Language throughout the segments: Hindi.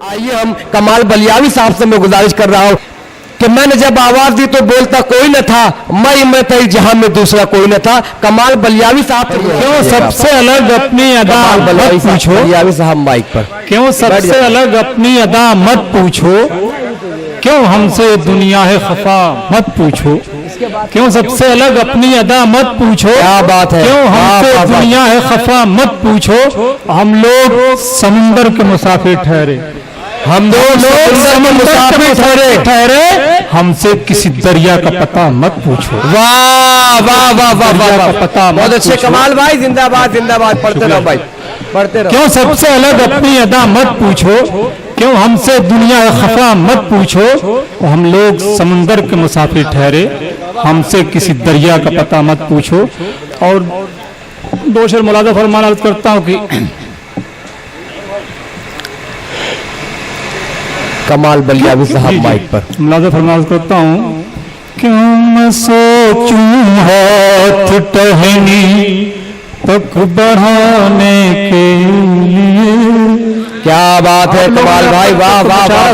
आइए हम कमाल बलियावी साहब से मैं गुजारिश कर रहा हूँ कि मैंने जब आवाज दी तो बोलता कोई न था, मैं तेरी जहां में दूसरा कोई न था। कमाल बलियावी साहब क्यों सबसे अलग अपनी अदा मत पूछो। बलियावी साहब माइक पर। क्यों सबसे अलग अपनी अदा मत पूछो, क्यों हमसे दुनिया है खफा मत पूछो। क्यों सबसे अलग अपनी अदा मत पूछो, क्या बात है। क्यों हमसे दुनिया है खफा मत पूछो। हम लोग समुंदर के मुसाफिर ठहरे, हम दो लोग समुंदर के ठहरे, हमसे किसी दरिया का पता मत पूछो। वाह वाह वाह वाह वाह, पता बहुत अच्छे कमाल भाई, जिंदाबाद जिंदाबाद, पढ़ते रहो भाई, पढ़ते रहो। क्यों सबसे अलग अपनी अदा मत पूछो, क्यों हमसे दुनिया खफा मत पूछो। हम लोग समुंदर के मुसाफिर ठहरे, हमसे किसी दरिया का पता मत पूछो। और दो शेर मुलाजा फरमाना अर्ज करता हूँ कि कमाल बलियावी साहब माइक पर। मुलाजा फरमाना अर्ज करता हूँ। क्यों मैं सोचूं हाथ टहनी तक बढ़ाने के लिए। क्या बात है कमाल भाई, वाह वाह वाह।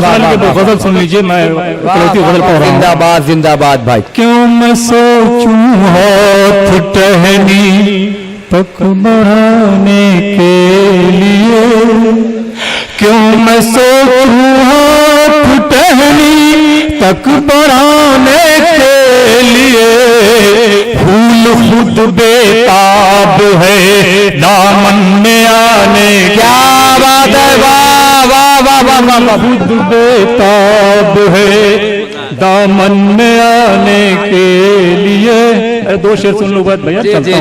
गजल सुन लीजिए, मैं गजल पढ़ रहा हूं। जिंदाबाद जिंदाबाद भाई। क्यों मैं सोचूं हाथ टहनी तक बढ़ाने के लिए। क्यों मैं सोचूं हाथ टहनी तक बढ़ाने के लिए। फूल खुद बेताब है दामन में आने। क्या बात है, वाह वाह वाह वाह वाह। खुद बेताब है दामन में आने के लिए। दो शेर सुन लो भैया। जी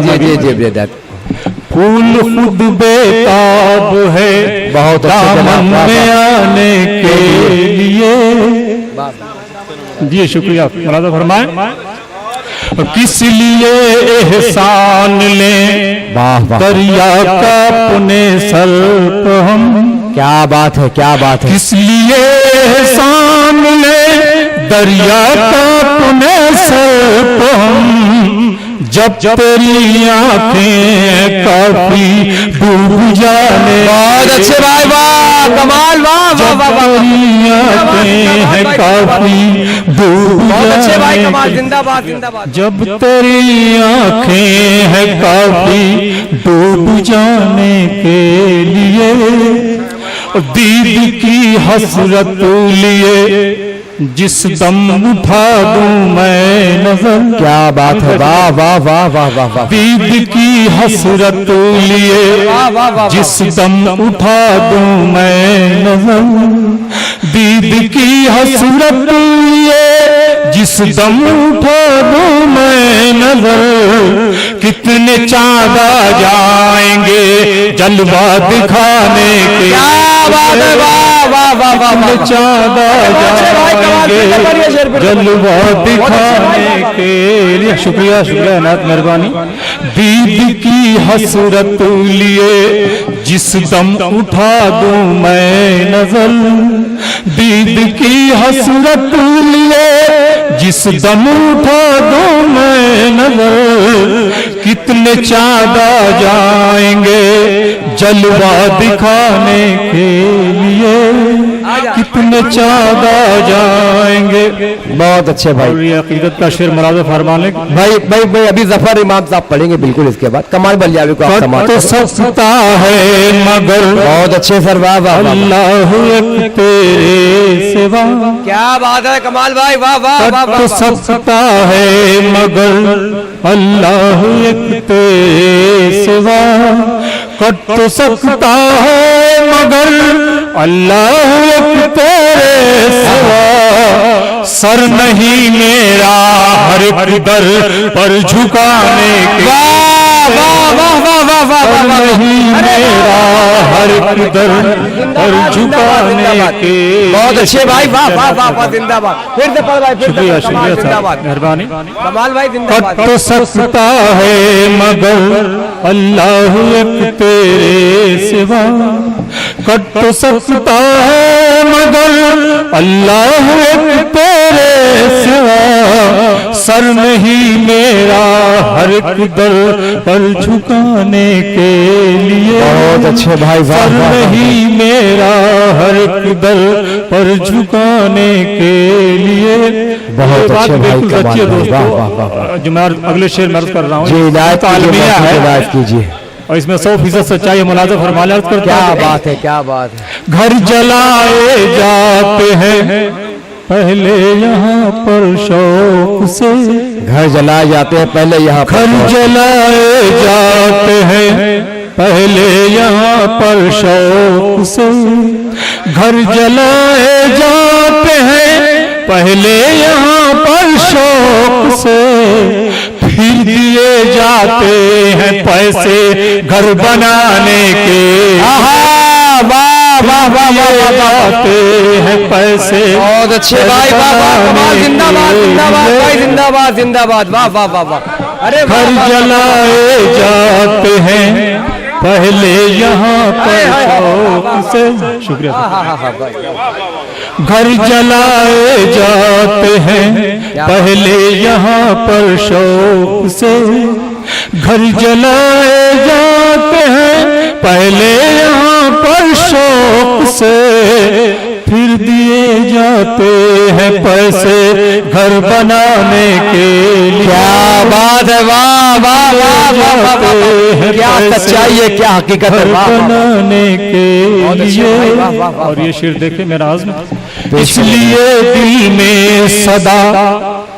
फूल खुद बेताब है बहुत दामन में आने के लिए। जी शुक्रिया, मुलाजा फरमाए। किस लिए एहसान लें दरिया का अपने सर पर हम। क्या बात है, क्या बात है। किस लिए एहसान लें दरिया का अपने सर पर हम। जब तेरी आंखें काफी डूब जाने। बहुत अच्छे भाई, वाह कमाल, वाह वाह वाह वाह। आंखें काफी डूब भाई कमाल, जाने। जिंदाबाद जिंदाबाद। जब तेरी आंखें हैं काफी डूब जाने के लिए। दीद की हसरत लिए जिस दम उठा दूं मैं नजर। क्या बात है, वाह वाह वाह वाह वाह वाह। दीद की हसरत लिए जिस दम उठा दूं मैं नजर। दीद की हसरत लिए जिस दम उठा दूं मैं नजर। कितने चाँद आ जाएंगे जलवा दिखाने के। क्या बात है, वाह वाह वाह वाह। चाँद आ जाएंगे जलवा दिखाने के लिए। शुक्रिया शुक्रिया, अनाथ मेहरबानी। दीद की हसरत लिए जिस दम उठा दूं मैं नजर। दीद की हसरत लिए जिस दम उठा दूं मैं नजर। कितने चाँद आ जाएंगे जलवा दिखाने के लिए। कितने चाँद आ जाएंगे। बहुत अच्छे भाई। ये अकीदत का शेर मुलाजा फरमाने। भाई भाई भाई अभी जफर इमाम साहब पढ़ेंगे बिल्कुल इसके बाद। कमाल बलियावी को आप समाज तो सस्ता है मगर बहुत अच्छे सर, वाह वाह वाह। अल्लाह एक तेरे सिवा। क्या बात है कमाल भाई, वाह वाह वाह तो सस्ता है मगर अल्लाह एक तेरे सिवा। कट तो सकता है मगर अल्लाह एक तेरे सिवा। सर नहीं मेरा हर एक दर पर झुकाने के। वाह वाह वाह वाह वाह वाह। नहीं मेरा हर एक दर पर झुकाने के। बहुत अच्छे भाई, वाह वाह वाह वाह, जिंदाबाद। फिर से पढ़ भाई, फिर शुक्रिया से कमाल, शुक्रिया जिंदाबाद। साहब, मेहरबानी। कमाल भाई जिंदाबाद। कट तो सकता है मगर अल्लाह एक तेरे सिवा। कट तो सकता है मगर अल्लाह एक तेरे सिवा। सर नहीं मेरा हर एक दर पर झुकाने के लिए। बहुत अच्छे भाई, वाह सर वाह वाह। नहीं मेरा हर एक दर पर झुकाने के लिए। बहुत ये बात अच्छे भाई, बिल्कुल क्या सच्ची है बात है, वाह, वाह, वाह, दोस्तों। जो मैं अगले शेर में अर्ज कर रहा हूँ जी हिदायत कीजिए, अलमिया मौसी, है हिदायत कीजिए। और इसमें 100% सच्चाई है। मुलाज़ा फरमाने अर्ज करता क्या है, बात है, क्या बात है। घर जलाए जाते हैं पहले यहाँ पर शौक से। घर जलाए जाते हैं पहले यहाँ पर घर जलाए जाते हैं पहले यहाँ पर शौक से। घर जलाए जाते हैं पहले यहाँ पर शौक से। फिर दिए जाते हैं पैसे घर बनाने के। वाह वाह वाह वाह वाह जाते हैं पैसे बहुत अच्छे भाई, वाह वाह कमाल, जिंदाबाद जिंदाबाद भाई, जिंदाबाद जिंदाबाद, वाह वाह वाह वाह। अरे वाह, घर वाह, जलाए जाते हैं पहले यहाँ पर शौक से। शुक्रिया। हाँ हाँ हाँ भाई। घर जलाए जाते हैं पहले यहाँ पर शौक से। घर जलाए जाते हैं पहले यहाँ पर शौक से। फिर दिए जाते हैं पैसे घर बनाने के लिए। क्या बात है, वाह वाह वाह वाह वाह, वाह। क्या सच्चाई है, क्या हकीकत है, वाह वाह। बनाने के अच्छे भाई, वाह, वाह, वाह, लिए। और ये शेर देखे मेरा आज़म, तो इसलिए दिल में सदा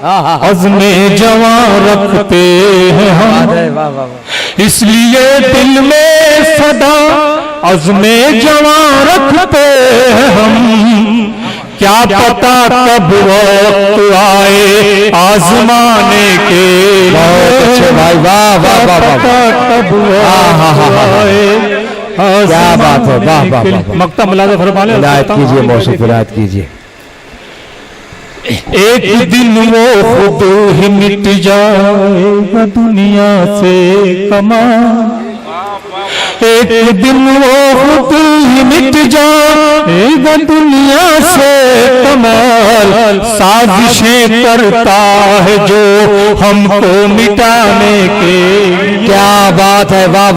हाँ हाँ हाँ, अज़्मे जवां रखते हैं हम। वाह वाह वाह। इसलिए दिल में सदा अज़्मे जवां रखते हैं हम। क्या पता कब वक्त आए आजमाने के। बहुत अच्छे भाई, वाह वाह वाह वाह। कब आए क्या बात है, वाह वाह वाह। मक्ता मुलाज़ा फरमाने हिदायत कीजिए मौसी, हिदायत कीजिए। एक दिन वो खुद ही मिट जाएगा दुनिया से कमाल। एक दिन वो खुद ही मिट जाएगा दुनिया से कमाल। साजिशें करता है जो हमको मिटाने के। क्या बात है, वाह वाह।